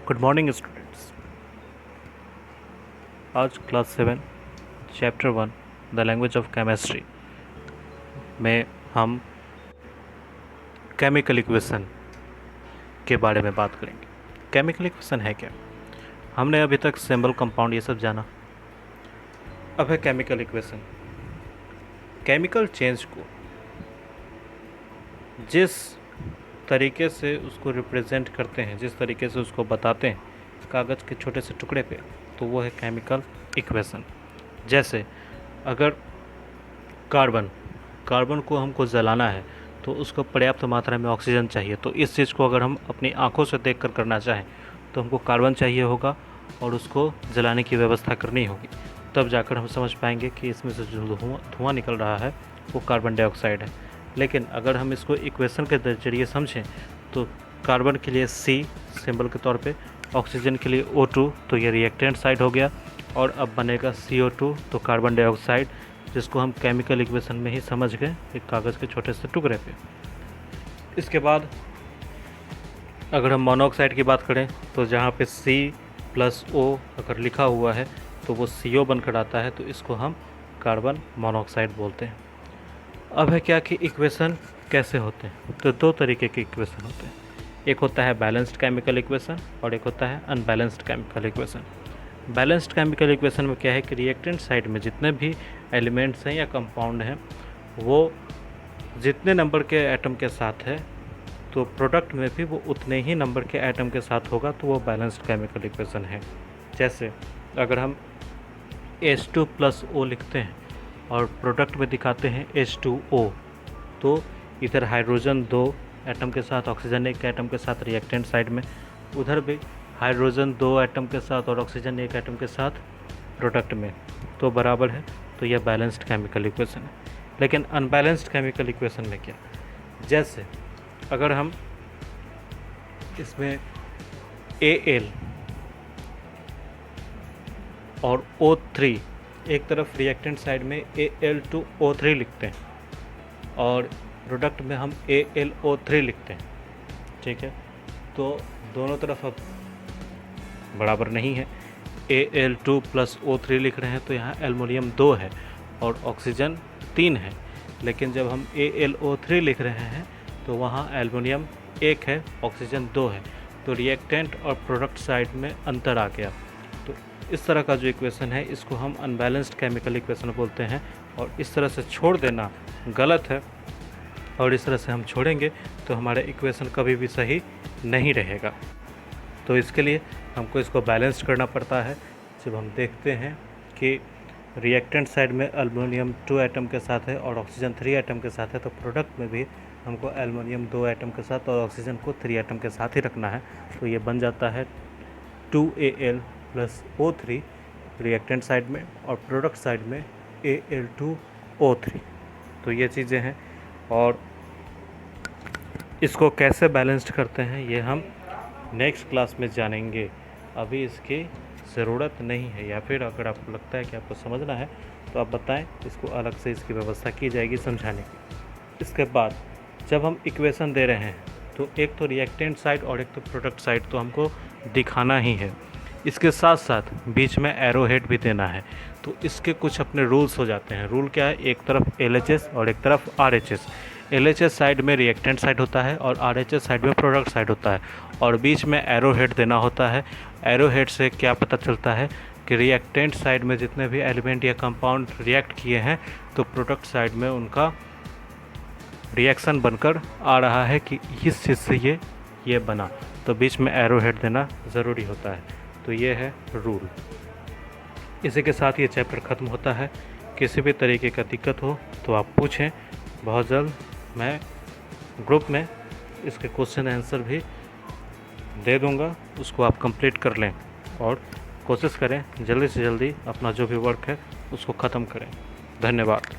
Good morning students. आज class 7 chapter 1 the language of chemistry में हम केमिकल इक्वेशन के बारे में बात करेंगे। केमिकल इक्वेशन है क्या? हमने अभी तक सिंबल, कंपाउंड ये सब जाना। अब है केमिकल इक्वेशन। केमिकल चेंज को जिस तरीके से उसको रिप्रेजेंट करते हैं, जिस तरीके से उसको बताते हैं कागज़ के छोटे से टुकड़े पे, तो वो है केमिकल इक्वेशन। जैसे अगर कार्बन को हमको जलाना है तो उसको पर्याप्त मात्रा में ऑक्सीजन चाहिए। तो इस चीज़ को अगर हम अपनी आंखों से देखकर करना चाहें तो हमको कार्बन चाहिए होगा और उसको जलाने की व्यवस्था करनी होगी, तब जाकर हम समझ पाएंगे कि इसमें से जो धुआं निकल रहा है वो कार्बन डाइऑक्साइड है। लेकिन अगर हम इसको इक्वेशन के जरिए समझें तो कार्बन के लिए C सिंबल के तौर पे, ऑक्सीजन के लिए O2, तो ये रिएक्टेंट साइड हो गया, और अब बनेगा CO2 तो कार्बन डाइऑक्साइड, जिसको हम केमिकल इक्वेशन में ही समझ गए एक कागज़ के छोटे से टुकड़े पे। इसके बाद अगर हम मोनोऑक्साइड की बात करें तो जहाँ पे C+O अगर लिखा हुआ है तो वो CO बनकर आता है, तो इसको हम कार्बन मोनोऑक्साइड बोलते हैं। अब है क्या कि इक्वेशन कैसे होते हैं? तो दो तरीके के इक्वेशन होते हैं। एक होता है बैलेंस्ड केमिकल इक्वेशन और एक होता है unbalanced chemical equation. Balanced chemical equation में क्या है कि रिएक्टेंट साइड में जितने भी एलिमेंट्स हैं या कंपाउंड हैं वो जितने नंबर के एटम के साथ है तो प्रोडक्ट में भी वो उतने ही नंबर के एटम के साथ होगा, तो वो बैलेंस्ड केमिकल इक्वेशन है। जैसे अगर हम H2+O लिखते हैं और प्रोडक्ट में दिखाते हैं H2O, तो इधर हाइड्रोजन 2 एटम के साथ, ऑक्सीजन 1 एटम के साथ रिएक्टेंट साइड में, उधर भी हाइड्रोजन 2 एटम के साथ और ऑक्सीजन 1 एटम के साथ प्रोडक्ट में, तो बराबर है। तो यह बैलेंस्ड केमिकल इक्वेशन है। लेकिन अनबैलेंस्ड केमिकल इक्वेशन में क्या? जैसे अगर हम इसमें Al और O3, एक तरफ रिएक्टेंट साइड में Al2O3 लिखते हैं और प्रोडक्ट में हम AlO3 लिखते हैं, ठीक है, तो दोनों तरफ अब बराबर नहीं है। Al2+O3 लिख रहे हैं तो यहाँ एल्युमिनियम 2 है और ऑक्सीजन 3 है। लेकिन जब हम AlO3 लिख रहे हैं तो वहाँ एल्युमिनियम 1 है, ऑक्सीजन 2 है, तो रिएक्टेंट और प्रोडक्ट साइड में अंतर आ गया। तो इस तरह का जो इक्वेशन है इसको हम अनबैलेंस्ड केमिकल इक्वेशन बोलते हैं, और इस तरह से छोड़ देना गलत है, और इस तरह से हम छोड़ेंगे तो हमारा इक्वेशन कभी भी सही नहीं रहेगा। तो इसके लिए हमको इसको बैलेंस करना पड़ता है। जब हम देखते हैं कि रिएक्टेंट साइड में एल्युमिनियम 2 एटम के साथ है और ऑक्सीजन 3 एटम के साथ है, तो प्रोडक्ट में भी हमको एल्युमिनियम 2 एटम के साथ और ऑक्सीजन को 3 एटम के साथ ही रखना है। तो ये बन जाता है 2Al+O3 रिएक्टेंट साइड में और प्रोडक्ट साइड में Al2O3। तो ये चीज़ें हैं, और इसको कैसे बैलेंस्ड करते हैं ये हम नेक्स्ट क्लास में जानेंगे। अभी इसकी ज़रूरत नहीं है, या फिर अगर आपको लगता है कि आपको समझना है तो आप बताएं, इसको अलग से इसकी व्यवस्था की जाएगी समझाने की। इसके बाद जब हम इक्वेशन दे रहे हैं तो एक तो रिएक्टेंट साइड और एक तो प्रोडक्ट साइड तो हमको दिखाना ही है। इसके साथ साथ बीच में एरो हेड भी देना है। तो इसके कुछ अपने रूल्स हो जाते हैं। रूल क्या है? एक तरफ LHS और एक तरफ RHS। LHS साइड में रिएक्टेंट साइड होता है और RHS साइड में प्रोडक्ट साइड होता है, और बीच में एरो हेड देना होता है। एरो हेड से क्या पता चलता है कि रिएक्टेंट साइड में जितने भी एलिमेंट या कंपाउंड रिएक्ट किए हैं तो प्रोडक्ट साइड में उनका रिएक्शन बनकर आ रहा है कि इस चीज़ से ये बना, तो बीच में एरो हेड देना ज़रूरी होता है। तो ये है रूल। इसी के साथ ये चैप्टर ख़त्म होता है। किसी भी तरीके का दिक्कत हो तो आप पूछें, बहुत जल्द मैं ग्रुप में इसके क्वेश्चन आंसर भी दे दूंगा, उसको आप कंप्लीट कर लें और कोशिश करें जल्दी से जल्दी अपना जो भी वर्क है उसको ख़त्म करें। धन्यवाद।